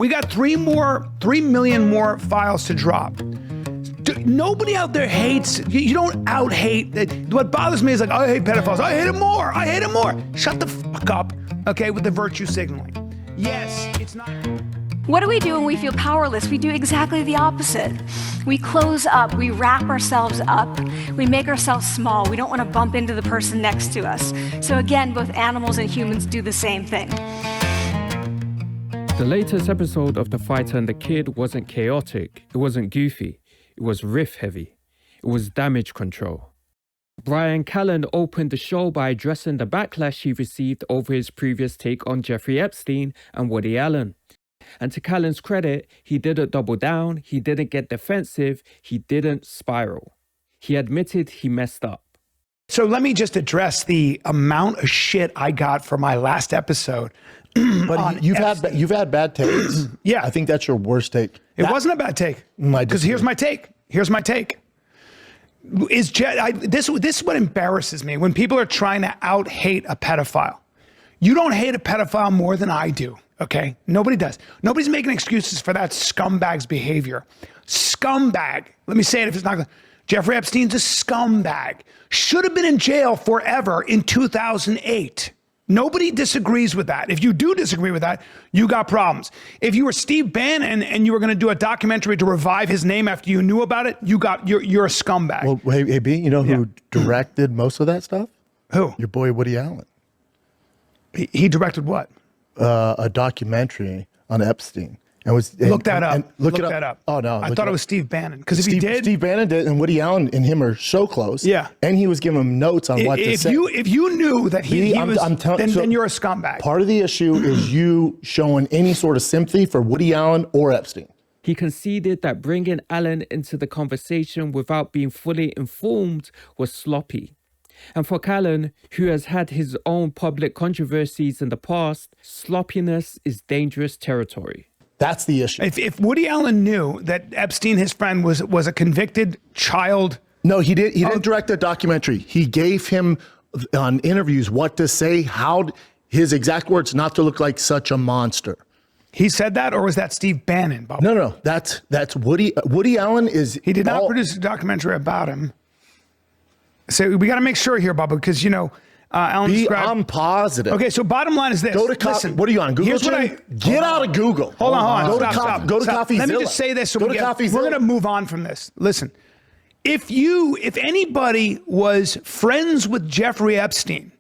We got 3 million more files to drop. Nobody out there hates, you don't out-hate. What bothers me is like, I hate pedophiles. I hate them more. I hate them more. Shut the fuck up, okay, with the virtue signaling. Yes, it's not. What do we do when we feel powerless? We do exactly the opposite. We close up, we wrap ourselves up, we make ourselves small. We don't want to bump into the person next to us. So again, both animals and humans do the same thing. The latest episode of The Fighter and the Kid wasn't chaotic, it wasn't goofy, it was riff heavy, it was damage control. Brian Callen opened the show by addressing the backlash he received over his previous take on Jeffrey Epstein and Woody Allen. And to Callen's credit, he didn't double down, he didn't get defensive, he didn't spiral. He admitted he messed up. So let me just address the amount of shit I got for my last episode. But you've had bad takes. Yeah. I think that's your worst take. It wasn't a bad take. Because here's my take. Here's my take. This is what embarrasses me when people are trying to out-hate a pedophile. You don't hate a pedophile more than I do, okay? Nobody does. Nobody's making excuses for that scumbag's behavior. Scumbag. Let me say it if it's not. Jeffrey Epstein's a scumbag. Should have been in jail forever in 2008. Nobody disagrees with that. If you do disagree with that, you got problems. If you were Steve Bannon and you were going to do a documentary to revive his name after you knew about it, you're a scumbag. Well, hey, B, you know who directed most of that stuff? Who? Your boy Woody Allen. He directed what? A documentary on Epstein. Look that up. Look that up. Oh, no. I thought it was Steve Bannon. Because if he did. Steve Bannon did, and Woody Allen and him are so close. Yeah. And he was giving him notes on what to say. If you knew that then you're a scumbag. Part of the issue is you showing any sort of sympathy for Woody Allen or Epstein. He conceded that bringing Allen into the conversation without being fully informed was sloppy. And for Callen, who has had his own public controversies in the past, sloppiness is dangerous territory. That's the issue. If Woody Allen knew that Epstein, his friend, was a convicted child. No, he didn't direct a documentary. He gave him on interviews what to say, how his exact words, not to look like such a monster. He said that, or was that Steve Bannon? Bob? No. That's Woody. Woody Allen is. He did not produce a documentary about him. So we got to make sure here, Bubba, because Alan. I'm positive. Okay, so bottom line is this. Listen, what are you on? Google? Get out of Google. Hold on. Go to CoffeeZilla. Let me just say this. We're going to move on from this. Listen, if anybody was friends with Jeffrey Epstein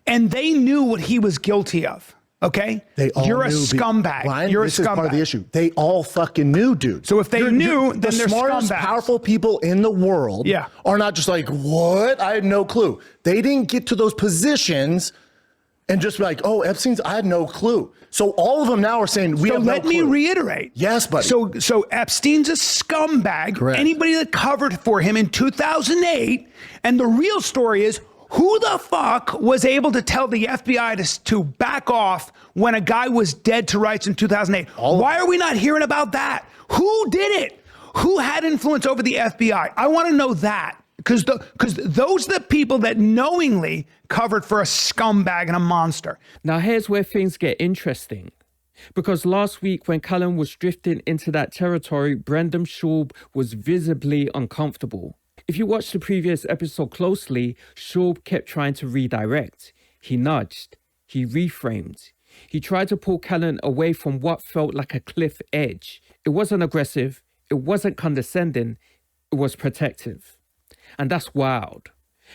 and they knew what he was guilty of, okay? You're a scumbag. Ryan, you're this a scumbag. Is part of the issue. They all fucking knew, dude. So if they knew, then the they're smartest, scumbags. powerful people in the world are not just like, what? I had no clue. They didn't get to those positions and just be like, oh, I had no clue. So all of them now are saying, we have no clue. Let me reiterate. Yes, buddy. So Epstein's a scumbag. Correct. Anybody that covered for him in 2008, and the real story is, who the fuck was able to tell the FBI to back off when a guy was dead to rights in 2008? Why are we not hearing about that? Who did it? Who had influence over the FBI? I want to know that. Because those are the people that knowingly covered for a scumbag and a monster. Now here's where things get interesting. Because last week when Callen was drifting into that territory, Brendan Schaub was visibly uncomfortable. If you watch the previous episode closely, Schaub kept trying to redirect. He nudged. He reframed. He tried to pull Callen away from what felt like a cliff edge. It wasn't aggressive. It wasn't condescending. It was protective. And that's wild.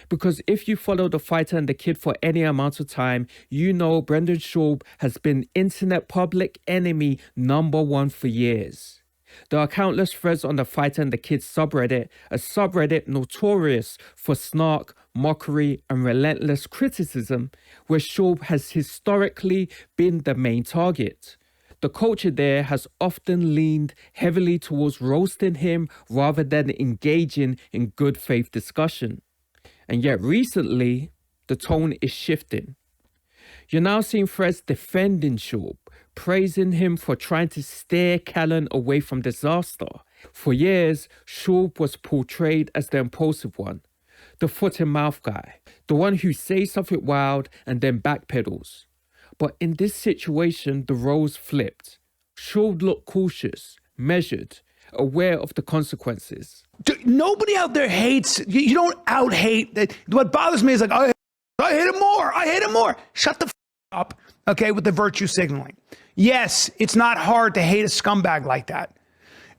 Because if you follow The Fighter and the Kid for any amount of time, you know Brendan Schaub has been internet public enemy #1 for years. There are countless threads on The Fighter and the Kid subreddit, a subreddit notorious for snark, mockery, and relentless criticism, where Schaub has historically been the main target. The culture there has often leaned heavily towards roasting him rather than engaging in good faith discussion. And yet recently, the tone is shifting. You're now seeing threads defending Schaub, praising him for trying to steer Callen away from disaster. For years, Schaub was portrayed as the impulsive one, the foot-in-mouth guy, the one who says something wild and then backpedals. But in this situation, the roles flipped. Schaub looked cautious, measured, aware of the consequences. Nobody out there hates, you don't out-hate. What bothers me is like, I hate him more. I hate him more. Shut the up, okay, with the virtue signaling. Yes, it's not hard to hate a scumbag like that.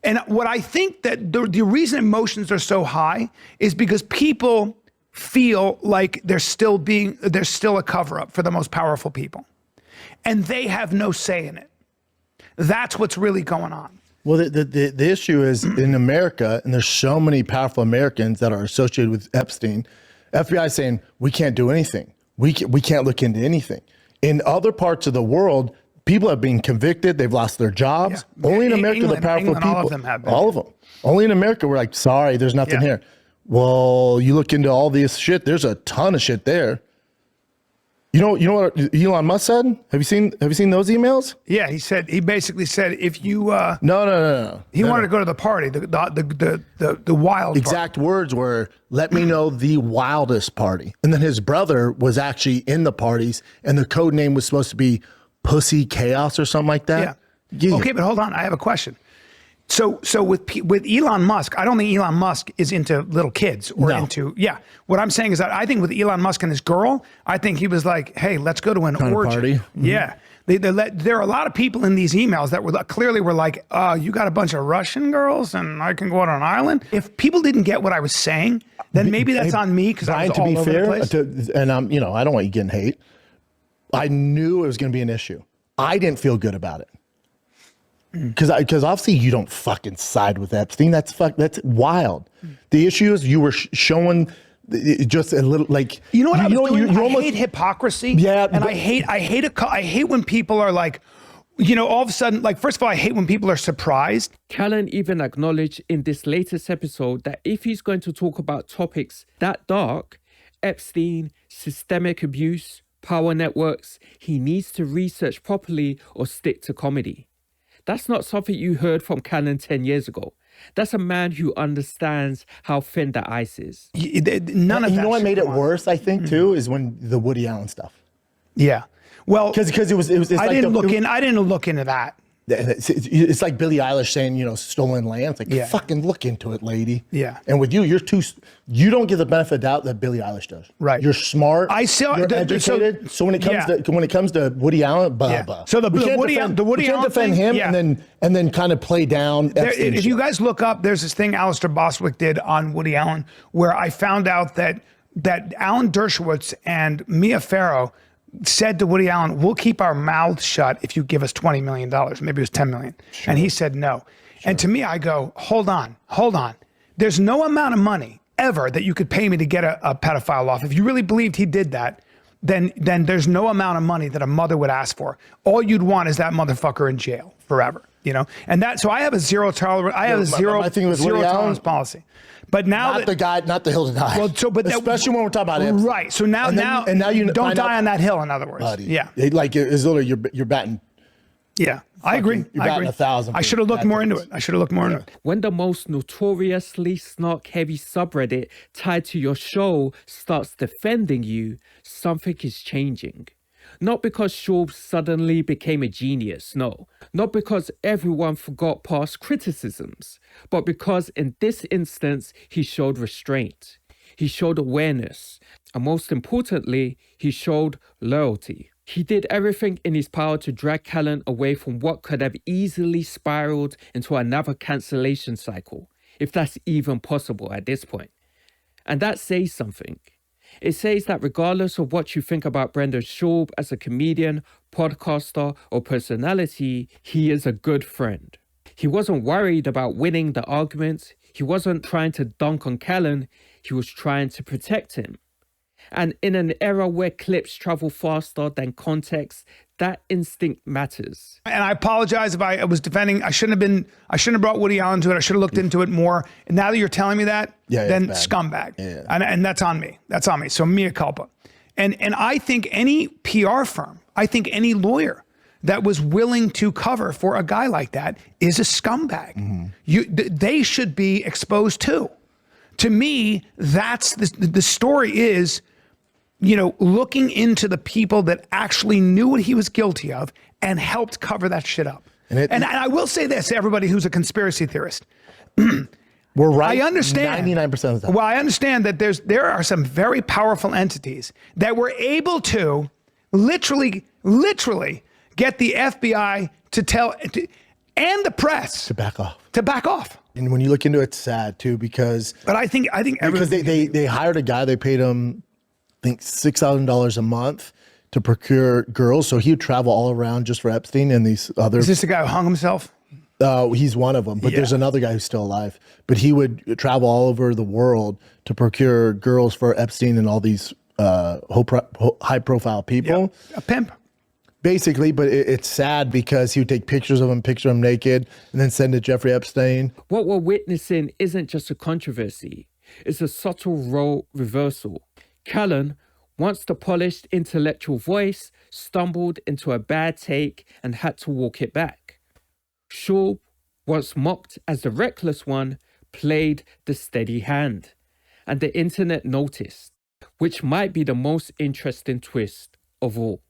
And what I think that the reason emotions are so high is because people feel like there's still a cover-up for the most powerful people. And they have no say in it. That's what's really going on. Well, the issue is in America, and there's so many powerful Americans that are associated with Epstein, FBI saying, we can't do anything. We can't look into anything. In other parts of the world, people have been convicted. They've lost their jobs. Yeah. Only in America, the powerful people. All of them have been. All of them. Only in America, we're like, sorry, there's nothing here. Well, you look into all this shit, there's a ton of shit there. You know what Elon Musk said? Have you seen those emails? Yeah, he basically said if you No. He wanted to go to the party, the wild exact party. words were, let me know the wildest party. And then his brother was actually in the parties, and the code name was supposed to be Pussy Chaos or something like that. Yeah. Okay, but hold on, I have a question. So with Elon Musk, I don't think Elon Musk is into little kids or into, what I'm saying is that I think with Elon Musk and his girl, I think he was like, hey, let's go to an orgy. Party. Mm-hmm. Yeah. There are a lot of people in these emails that were clearly like, you got a bunch of Russian girls and I can go out on an island. If people didn't get what I was saying, then maybe that's on me because I was all over the place. And I don't want you getting hate. I knew it was going to be an issue. I didn't feel good about it. Because obviously you don't fucking side with Epstein. That's wild. The issue is you were showing just a little like you know what I was doing? I hate hypocrisy. Yeah, and I hate when people are like, all of a sudden, like, first of all, I hate when people are surprised. Callen even acknowledged in this latest episode that if he's going to talk about topics that dark, Epstein, systemic abuse, power networks, he needs to research properly or stick to comedy. That's not something you heard from Callen 10 years ago. That's a man who understands how thin the ice is. None of that. You know what made it worse, I think, too, is when the Woody Allen stuff. Yeah. Well, because it was. I didn't look into that. It's like Billie Eilish saying, stolen land. It's like, fucking look into it, lady. Yeah. And with you, you don't get the benefit of doubt that Billie Eilish does. Right. You're smart. You're educated. So when it comes to Woody Allen, blah. So the Woody Allen defend thing, him and then kind of play down. If you guys look up, there's this thing Alistair Bostwick did on Woody Allen where I found out that Alan Dershowitz and Mia Farrow said to Woody Allen, we'll keep our mouths shut if you give us $20 million. Maybe it was $10 million. Sure. And he said no. Sure. And to me, I go, hold on. There's no amount of money ever that you could pay me to get a pedophile off. If you really believed he did that, then there's no amount of money that a mother would ask for. All you'd want is that motherfucker in jail forever, And so I have a zero tolerance. I have a zero tolerance policy. But now not the hill to die. Well, especially when we're talking about Epstein. Right. So now you don't die on that hill. In other words, buddy, yeah. Like it's literally you're batting. Yeah, I agree. You're batting 1,000. I should have looked more into it. When the most notoriously snark-heavy subreddit tied to your show starts defending you, something is changing. Not because Schaub suddenly became a genius, no. Not because everyone forgot past criticisms, but because in this instance, he showed restraint. He showed awareness. And most importantly, he showed loyalty. He did everything in his power to drag Callen away from what could have easily spiraled into another cancellation cycle, if that's even possible at this point. And that says something. It says that regardless of what you think about Brendan Schaub as a comedian, podcaster, or personality, he is a good friend. He wasn't worried about winning the arguments. He wasn't trying to dunk on Callen. He was trying to protect him. And in an era where clips travel faster than context, that instinct matters. And I apologize if I was defending. I shouldn't have brought Woody Allen to it. I should have looked into it more. And now that you're telling me that, then scumbag. Yeah. And that's on me. That's on me. So mea culpa. And I think any PR firm, I think any lawyer that was willing to cover for a guy like that is a scumbag. Mm-hmm. They should be exposed too. To me, that's the story is, looking into the people that actually knew what he was guilty of and helped cover that shit up. And I will say this to everybody who's a conspiracy theorist. We're right. I understand 99% of the time. Well, I understand that there are some very powerful entities that were able to literally get the FBI to tell and the press to back off. And when you look into it, it's sad too, because I think because they hired a guy, they paid him, I think $6,000 a month to procure girls, so he would travel all around just for Epstein and these other. Is this the guy who hung himself? He's one of them, but there's another guy who's still alive. But he would travel all over the world to procure girls for Epstein and all these high-profile people. Yeah. A pimp. Basically, but it's sad because he would take picture of him naked, and then send to Jeffrey Epstein. What we're witnessing isn't just a controversy. It's a subtle role reversal. Callen, once the polished intellectual voice, stumbled into a bad take and had to walk it back. Schaub, once mocked as the reckless one, played the steady hand. And the internet noticed, which might be the most interesting twist of all.